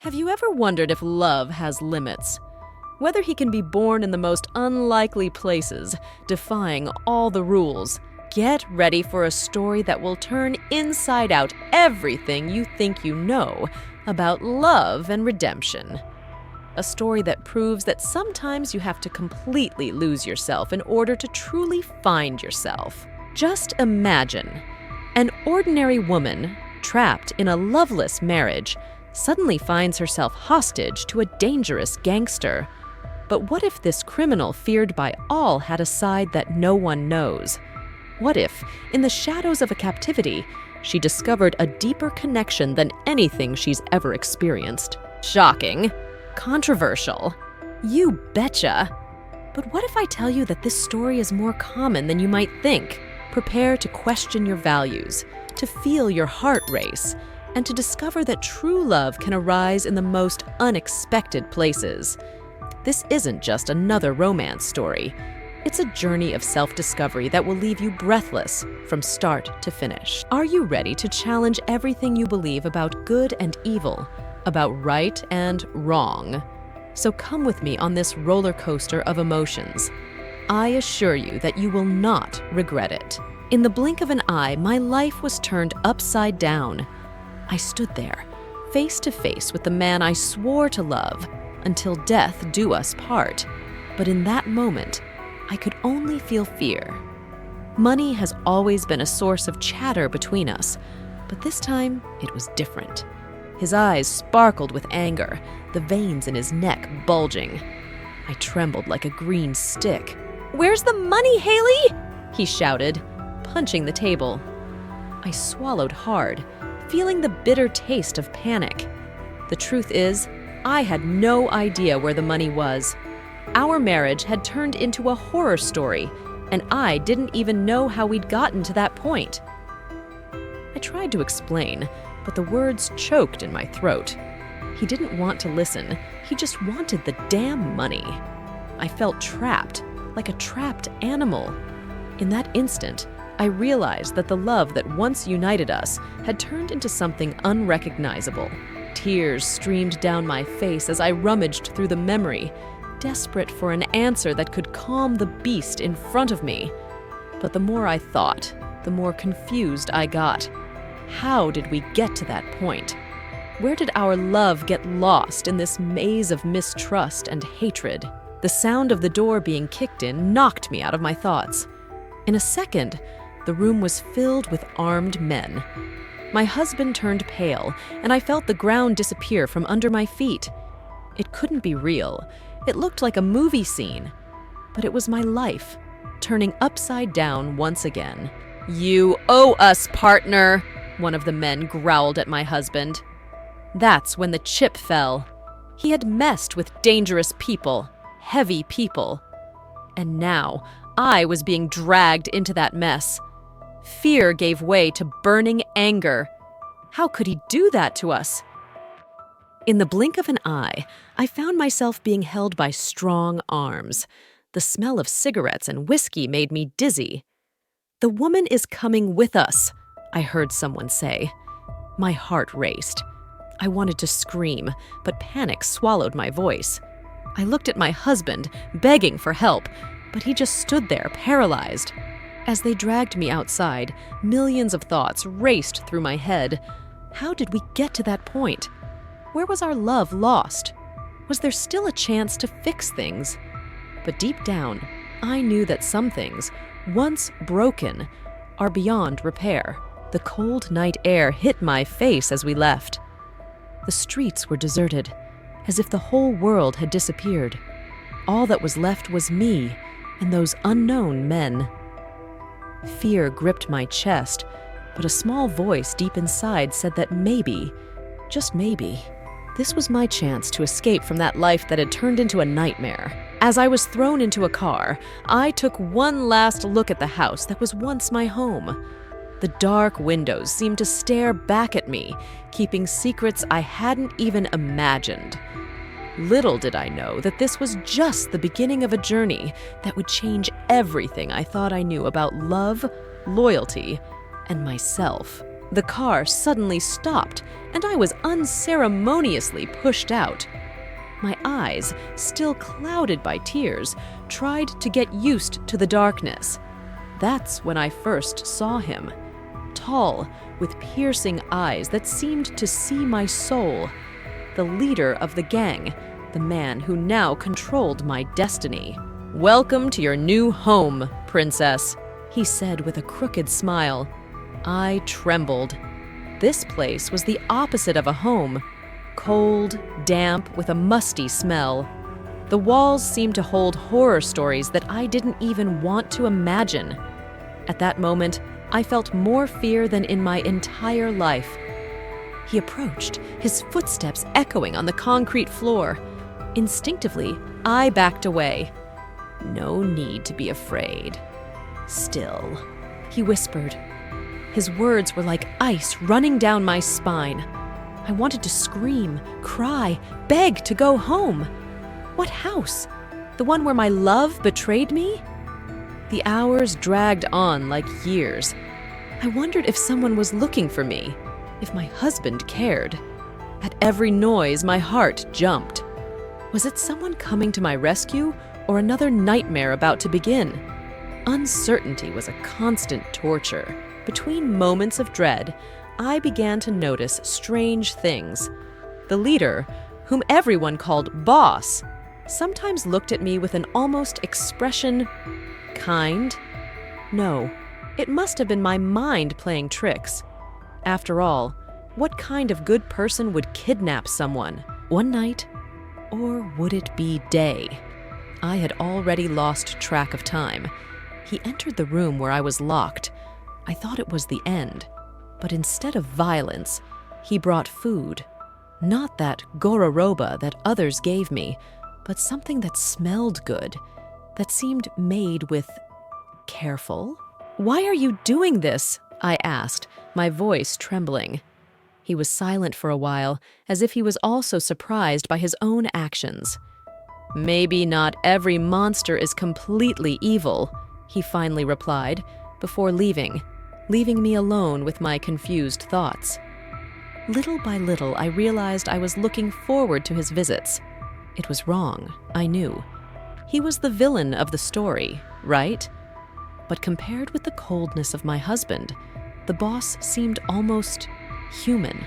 Have you ever wondered if love has limits? Whether he can be born in the most unlikely places, defying all the rules? Get ready for a story that will turn inside out everything you think you know about love and redemption. A story that proves that sometimes you have to completely lose yourself in order to truly find yourself. Just imagine an ordinary woman trapped in a loveless marriage suddenly finds herself hostage to a dangerous gangster. But what if this criminal feared by all had a side that no one knows? What if, in the shadows of a captivity, she discovered a deeper connection than anything she's ever experienced? Shocking. Controversial. You betcha. But what if I tell you that this story is more common than you might think? Prepare to question your values, to feel your heart race, and to discover that true love can arise in the most unexpected places. This isn't just another romance story. It's a journey of self-discovery that will leave you breathless from start to finish. Are you ready to challenge everything you believe about good and evil, about right and wrong? So come with me on this roller coaster of emotions. I assure you that you will not regret it. In the blink of an eye, my life was turned upside down. I stood there, face to face with the man I swore to love, until death do us part. But in that moment, I could only feel fear. Money has always been a source of chatter between us, but this time it was different. His eyes sparkled with anger, the veins in his neck bulging. I trembled like a green stick. "Where's the money, Haley?" he shouted, punching the table. I swallowed hard, feeling the bitter taste of panic. The truth is, I had no idea where the money was. Our marriage had turned into a horror story, and I didn't even know how we'd gotten to that point. I tried to explain, but the words choked in my throat. He didn't want to listen. He just wanted the damn money. I felt trapped, like a trapped animal. In that instant, I realized that the love that once united us had turned into something unrecognizable. Tears streamed down my face as I rummaged through the memory, desperate for an answer that could calm the beast in front of me. But the more I thought, the more confused I got. How did we get to that point? Where did our love get lost in this maze of mistrust and hatred? The sound of the door being kicked in knocked me out of my thoughts. In a second, the room was filled with armed men. My husband turned pale, and I felt the ground disappear from under my feet. It couldn't be real. It looked like a movie scene. But it was my life, turning upside down once again. "You owe us, partner," one of the men growled at my husband. That's when the chip fell. He had messed with dangerous people, heavy people. And now, I was being dragged into that mess. Fear gave way to burning anger. How could he do that to us? In the blink of an eye, I found myself being held by strong arms. The smell of cigarettes and whiskey made me dizzy. "The woman is coming with us," I heard someone say. My heart raced. I wanted to scream, but panic swallowed my voice. I looked at my husband, begging for help, but he just stood there, paralyzed. As they dragged me outside, millions of thoughts raced through my head. How did we get to that point? Where was our love lost? Was there still a chance to fix things? But deep down, I knew that some things, once broken, are beyond repair. The cold night air hit my face as we left. The streets were deserted, as if the whole world had disappeared. All that was left was me and those unknown men. Fear gripped my chest, but a small voice deep inside said that maybe, just maybe, this was my chance to escape from that life that had turned into a nightmare. As I was thrown into a car, I took one last look at the house that was once my home. The dark windows seemed to stare back at me, keeping secrets I hadn't even imagined. Little did I know that this was just the beginning of a journey that would change everything I thought I knew about love, loyalty, and myself. The car suddenly stopped, and I was unceremoniously pushed out. My eyes, still clouded by tears, tried to get used to the darkness. That's when I first saw him. Tall, with piercing eyes that seemed to see my soul. The leader of the gang, the man who now controlled my destiny. "Welcome to your new home, princess," he said with a crooked smile. I trembled. This place was the opposite of a home. Cold, damp, with a musty smell. The walls seemed to hold horror stories that I didn't even want to imagine. At that moment, I felt more fear than in my entire life. He approached, his footsteps echoing on the concrete floor. Instinctively, I backed away. "No need to be afraid. Still," he whispered. His words were like ice running down my spine. I wanted to scream, cry, beg to go home. What house? The one where my love betrayed me? The hours dragged on like years. I wondered if someone was looking for me, if my husband cared. At every noise, my heart jumped. Was it someone coming to my rescue, or another nightmare about to begin? Uncertainty was a constant torture. Between moments of dread, I began to notice strange things. The leader, whom everyone called Boss, sometimes looked at me with an almost expression. Kind? No, it must have been my mind playing tricks. After all, what kind of good person would kidnap someone? One night? Or would it be day? I had already lost track of time. He entered the room where I was locked. I thought it was the end. But instead of violence, he brought food. Not that gororoba that others gave me, but something that smelled good, that seemed made with careful. "Why are you doing this?" I asked, my voice trembling. He was silent for a while, as if he was also surprised by his own actions. "Maybe not every monster is completely evil," he finally replied, before leaving me alone with my confused thoughts. Little by little, I realized I was looking forward to his visits. It was wrong, I knew. He was the villain of the story, right? But compared with the coldness of my husband, the boss seemed almost human.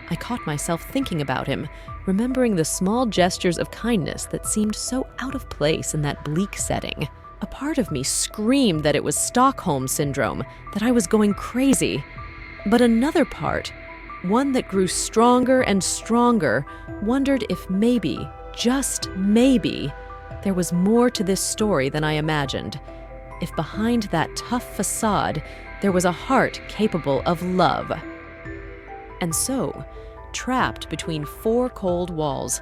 I caught myself thinking about him, remembering the small gestures of kindness that seemed so out of place in that bleak setting. A part of me screamed that it was Stockholm Syndrome, that I was going crazy. But another part, one that grew stronger and stronger, wondered if maybe, just maybe, there was more to this story than I imagined. If behind that tough facade, there was a heart capable of love. And so, trapped between four cold walls,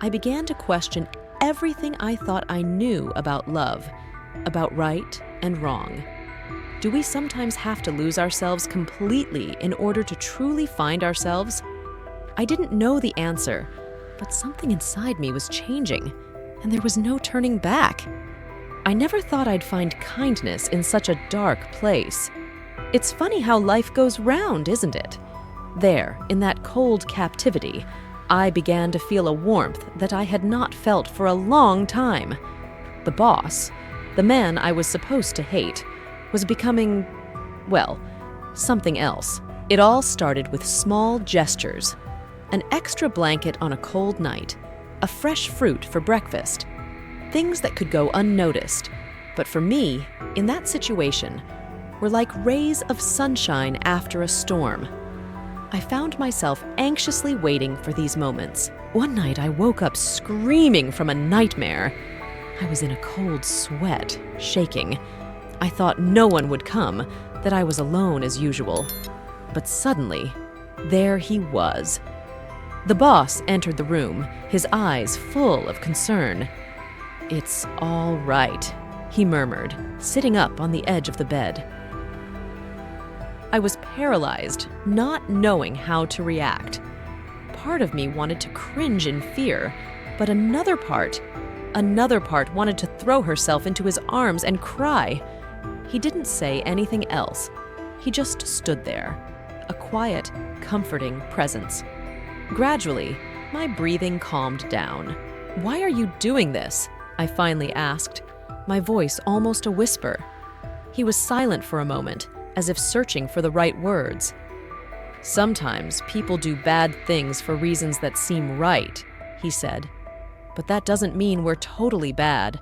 I began to question everything I thought I knew about love, about right and wrong. Do we sometimes have to lose ourselves completely in order to truly find ourselves? I didn't know the answer, but something inside me was changing, and there was no turning back. I never thought I'd find kindness in such a dark place. It's funny how life goes round, isn't it? There, in that cold captivity, I began to feel a warmth that I had not felt for a long time. The boss, the man I was supposed to hate, was becoming, well, something else. It all started with small gestures. An extra blanket on a cold night, a fresh fruit for breakfast. Things that could go unnoticed, but for me, in that situation, were like rays of sunshine after a storm. I found myself anxiously waiting for these moments. One night I woke up screaming from a nightmare. I was in a cold sweat, shaking. I thought no one would come, that I was alone as usual. But suddenly, there he was. The boss entered the room, his eyes full of concern. "It's all right," he murmured, sitting up on the edge of the bed. I was paralyzed, not knowing how to react. Part of me wanted to cringe in fear, but another part wanted to throw herself into his arms and cry. He didn't say anything else. He just stood there, quiet, comforting presence. Gradually, my breathing calmed down. "Why are you doing this?" I finally asked, my voice almost a whisper. He was silent for a moment, as if searching for the right words. "Sometimes people do bad things for reasons that seem right," he said. "But that doesn't mean we're totally bad."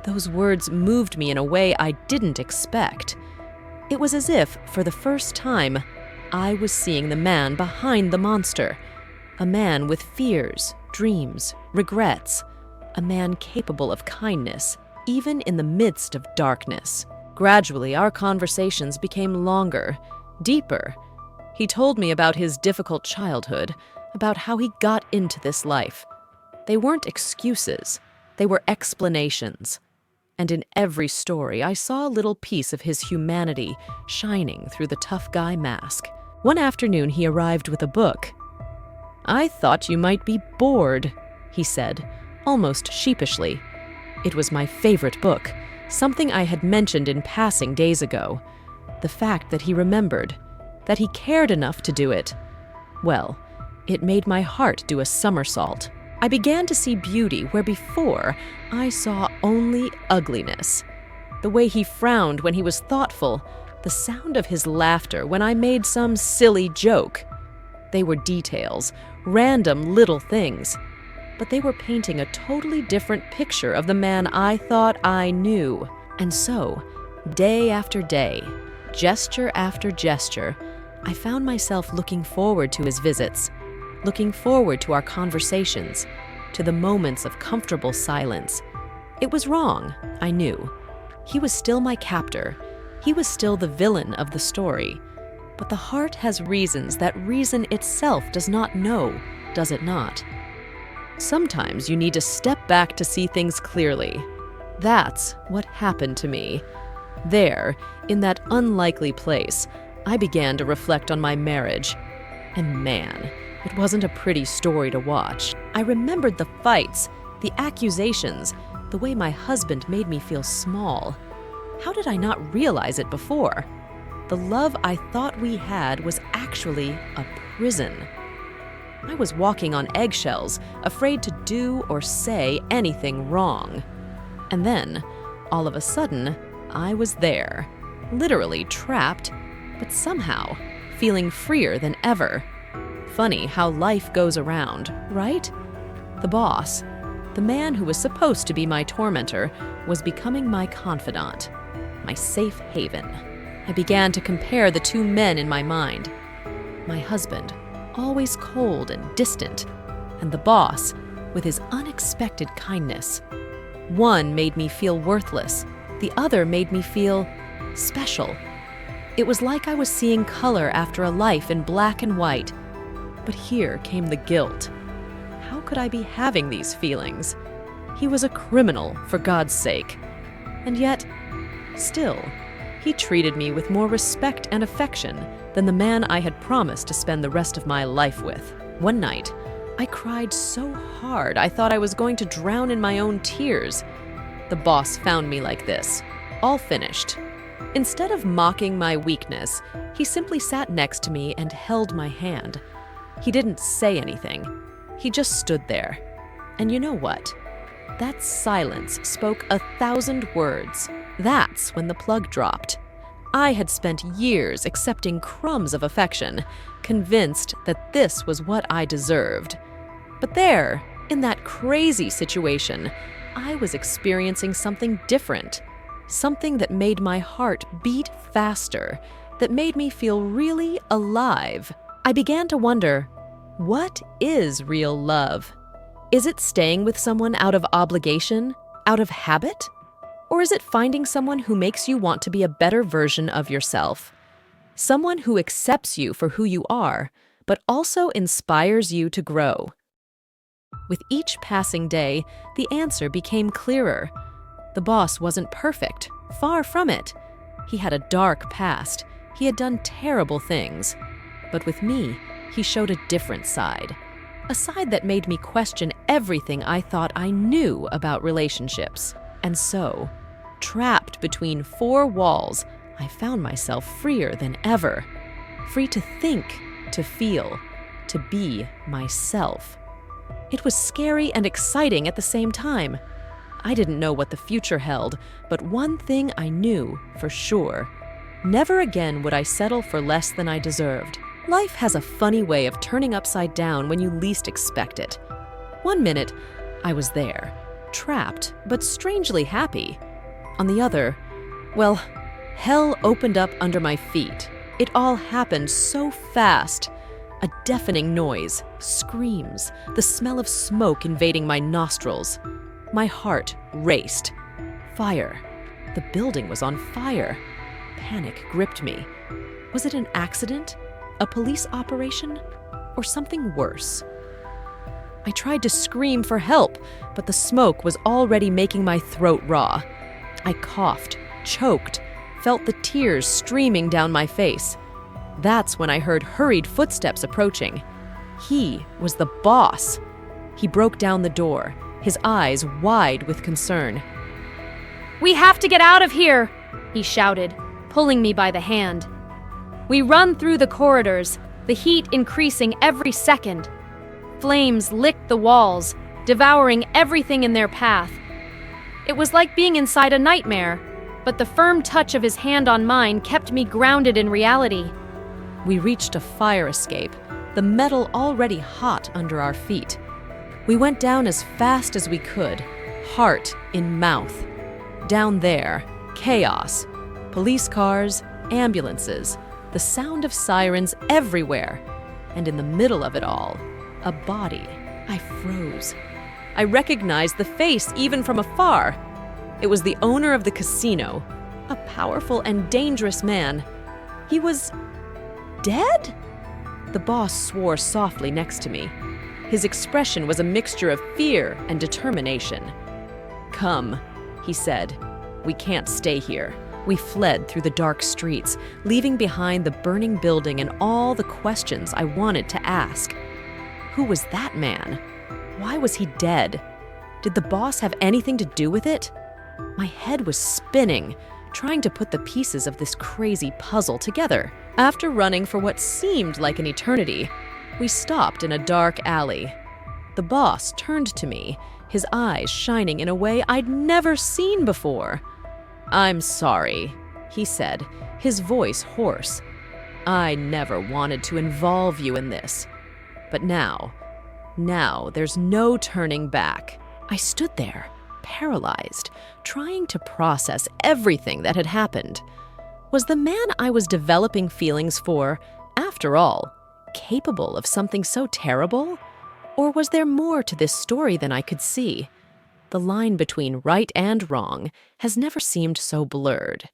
Those words moved me in a way I didn't expect. It was as if, for the first time, I was seeing the man behind the monster. A man with fears, dreams, regrets. A man capable of kindness, even in the midst of darkness. Gradually, our conversations became longer, deeper. He told me about his difficult childhood, about how he got into this life. They weren't excuses, they were explanations. And in every story, I saw a little piece of his humanity shining through the tough guy mask. One afternoon, he arrived with a book. "I thought you might be bored," he said, almost sheepishly. It was my favorite book, something I had mentioned in passing days ago. The fact that he remembered, that he cared enough to do it, well, it made my heart do a somersault. I began to see beauty where before I saw only ugliness. The way he frowned when he was thoughtful, the sound of his laughter when I made some silly joke. They were details, random little things, but they were painting a totally different picture of the man I thought I knew. And so, day after day, gesture after gesture, I found myself looking forward to his visits, looking forward to our conversations, to the moments of comfortable silence. It was wrong, I knew. He was still my captor. He was still the villain of the story. But the heart has reasons that reason itself does not know, does it not? Sometimes you need to step back to see things clearly. That's what happened to me. There, in that unlikely place, I began to reflect on my marriage. And man, it wasn't a pretty story to watch. I remembered the fights, the accusations, the way my husband made me feel small. How did I not realize it before? The love I thought we had was actually a prison. I was walking on eggshells, afraid to do or say anything wrong. And then, all of a sudden, I was there, literally trapped, but somehow feeling freer than ever. Funny how life goes around, right? The boss, the man who was supposed to be my tormentor, was becoming my confidant, my safe haven. I began to compare the two men in my mind. My husband, always cold and distant, and the boss, with his unexpected kindness. One made me feel worthless, the other made me feel special. It was like I was seeing color after a life in black and white. But here came the guilt. How could I be having these feelings? He was a criminal, for God's sake. And yet, still, he treated me with more respect and affection than the man I had promised to spend the rest of my life with. One night, I cried so hard I thought I was going to drown in my own tears. The boss found me like this, all finished. Instead of mocking my weakness, he simply sat next to me and held my hand. He didn't say anything. He just stood there. And you know what? That silence spoke 1,000 words. That's when the plug dropped. I had spent years accepting crumbs of affection, convinced that this was what I deserved. But there, in that crazy situation, I was experiencing something different. Something that made my heart beat faster, that made me feel really alive. I began to wonder, what is real love? Is it staying with someone out of obligation, out of habit? Or is it finding someone who makes you want to be a better version of yourself? Someone who accepts you for who you are, but also inspires you to grow. With each passing day, the answer became clearer. The boss wasn't perfect, far from it. He had a dark past. He had done terrible things. But with me, he showed a different side. A side that made me question everything I thought I knew about relationships. And so, trapped between four walls, I found myself freer than ever. free to think, to feel, to be myself. It was scary and exciting at the same time. I didn't know what the future held, but one thing I knew for sure. Never again would I settle for less than I deserved. Life has a funny way of turning upside down when you least expect it. One minute, I was there, trapped, but strangely happy. On the other, well, hell opened up under my feet. It all happened so fast. A deafening noise, screams, the smell of smoke invading my nostrils. My heart raced. Fire. The building was on fire. Panic gripped me. Was it an accident? A police operation? Or something worse? I tried to scream for help, but the smoke was already making my throat raw. I coughed, choked, felt the tears streaming down my face. That's when I heard hurried footsteps approaching. He was the boss. He broke down the door, his eyes wide with concern. "We have to get out of here," he shouted, pulling me by the hand. We run through the corridors, the heat increasing every second. Flames licked the walls, devouring everything in their path. It was like being inside a nightmare, but the firm touch of his hand on mine kept me grounded in reality. We reached a fire escape, the metal already hot under our feet. We went down as fast as we could, heart in mouth. Down there, chaos. Police cars, ambulances, the sound of sirens everywhere. And in the middle of it all, a body. I froze. I recognized the face even from afar. It was the owner of the casino, a powerful and dangerous man. He was dead? The boss swore softly next to me. His expression was a mixture of fear and determination. "Come," he said. "We can't stay here." We fled through the dark streets, leaving behind the burning building and all the questions I wanted to ask. Who was that man? Why was he dead? Did the boss have anything to do with it? My head was spinning, trying to put the pieces of this crazy puzzle together. After running for what seemed like an eternity, we stopped in a dark alley. The boss turned to me, his eyes shining in a way I'd never seen before. "I'm sorry," he said, his voice hoarse. "I never wanted to involve you in this. But now there's no turning back." I stood there, paralyzed, trying to process everything that had happened. Was the man I was developing feelings for, after all, capable of something so terrible? Or was there more to this story than I could see? The line between right and wrong has never seemed so blurred.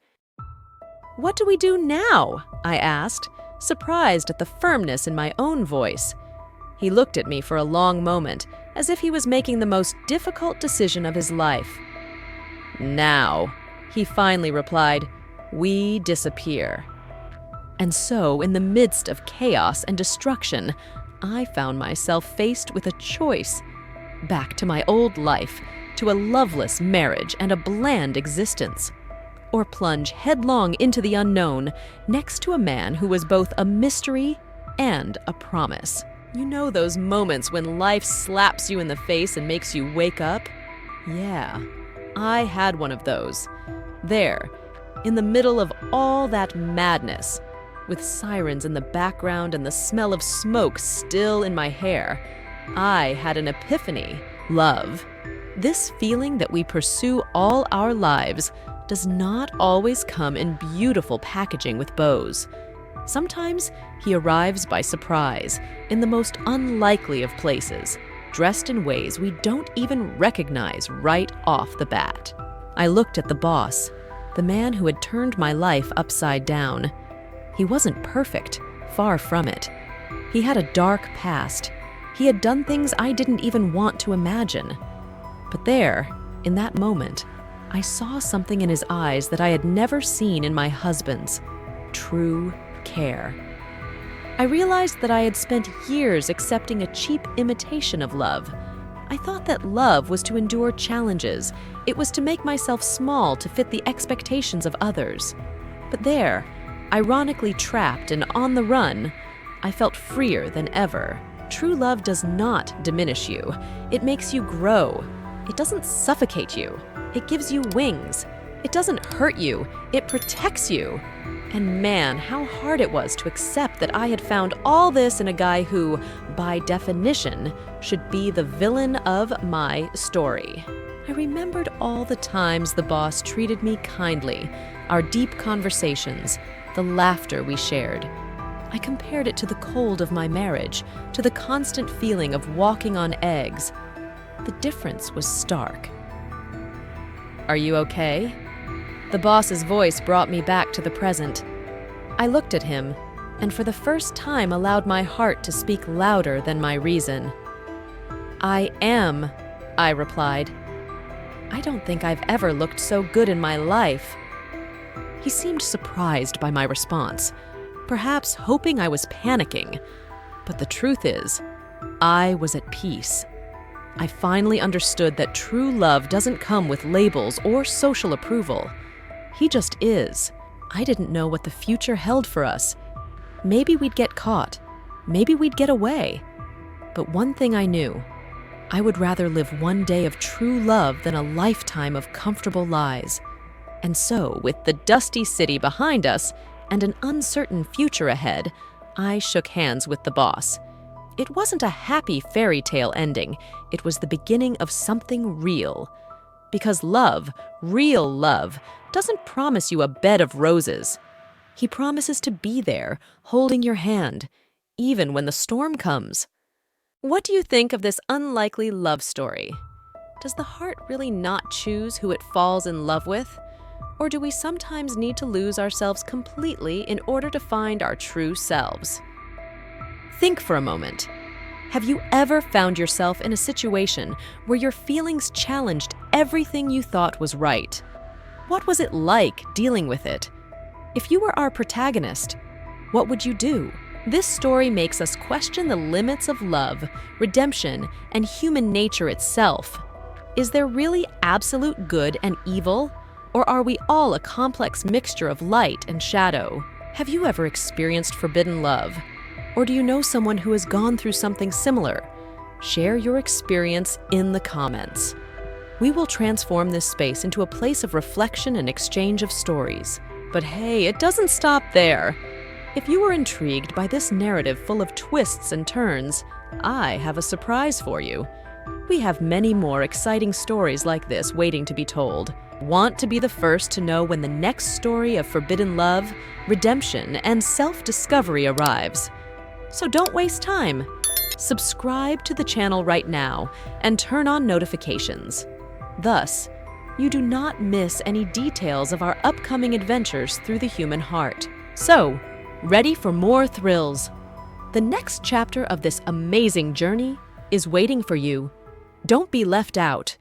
"What do we do now?" I asked, surprised at the firmness in my own voice. He looked at me for a long moment, as if he was making the most difficult decision of his life. "Now," he finally replied, "we disappear." And so, in the midst of chaos and destruction, I found myself faced with a choice. Back to my old life, to a loveless marriage and a bland existence. Or plunge headlong into the unknown, next to a man who was both a mystery and a promise. You know those moments when life slaps you in the face and makes you wake up? Yeah, I had one of those. There, in the middle of all that madness, with sirens in the background and the smell of smoke still in my hair, I had an epiphany. Love. This feeling that we pursue all our lives does not always come in beautiful packaging with bows. Sometimes he arrives by surprise, in the most unlikely of places, dressed in ways we don't even recognize right off the bat. I looked at the boss, the man who had turned my life upside down. He wasn't perfect, far from it. He had a dark past. He had done things I didn't even want to imagine. But there, in that moment, I saw something in his eyes that I had never seen in my husband's: true care. I realized that I had spent years accepting a cheap imitation of love. I thought that love was to endure challenges. It was to make myself small to fit the expectations of others. But there, Ironically trapped and on the run, I felt freer than ever. True love does not diminish you. It makes you grow. It doesn't suffocate you. It gives you wings. It doesn't hurt you. It protects you. And man, how hard it was to accept that I had found all this in a guy who, by definition, should be the villain of my story. I remembered all the times the boss treated me kindly, our deep conversations, the laughter we shared. I compared it to the cold of my marriage, to the constant feeling of walking on eggs. The difference was stark. "Are you okay?" The boss's voice brought me back to the present. I looked at him, and for the first time allowed my heart to speak louder than my reason. "I am," I replied. "I don't think I've ever looked so good in my life." He seemed surprised by my response, perhaps hoping I was panicking. But the truth is, I was at peace. I finally understood that true love doesn't come with labels or social approval. He just is. I didn't know what the future held for us. Maybe we'd get caught. Maybe we'd get away. But one thing I knew, I would rather live one day of true love than a lifetime of comfortable lies. And so, with the dusty city behind us and an uncertain future ahead, I shook hands with the boss. It wasn't a happy fairy tale ending. It was the beginning of something real. Because love, real love, doesn't promise you a bed of roses. He promises to be there, holding your hand, even when the storm comes. What do you think of this unlikely love story? Does the heart really not choose who it falls in love with? Or do we sometimes need to lose ourselves completely in order to find our true selves? Think for a moment. Have you ever found yourself in a situation where your feelings challenged everything you thought was right? What was it like dealing with it? If you were our protagonist, what would you do? This story makes us question the limits of love, redemption, and human nature itself. Is there really absolute good and evil? Or are we all a complex mixture of light and shadow? Have you ever experienced forbidden love? Or do you know someone who has gone through something similar? Share your experience in the comments. We will transform this space into a place of reflection and exchange of stories. But hey, it doesn't stop there. If you were intrigued by this narrative full of twists and turns, I have a surprise for you. We have many more exciting stories like this waiting to be told. Want to be the first to know when the next story of forbidden love, redemption, and self-discovery arrives? So don't waste time. Subscribe to the channel right now and turn on notifications. Thus, you do not miss any details of our upcoming adventures through the human heart. So, ready for more thrills? The next chapter of this amazing journey is waiting for you. Don't be left out.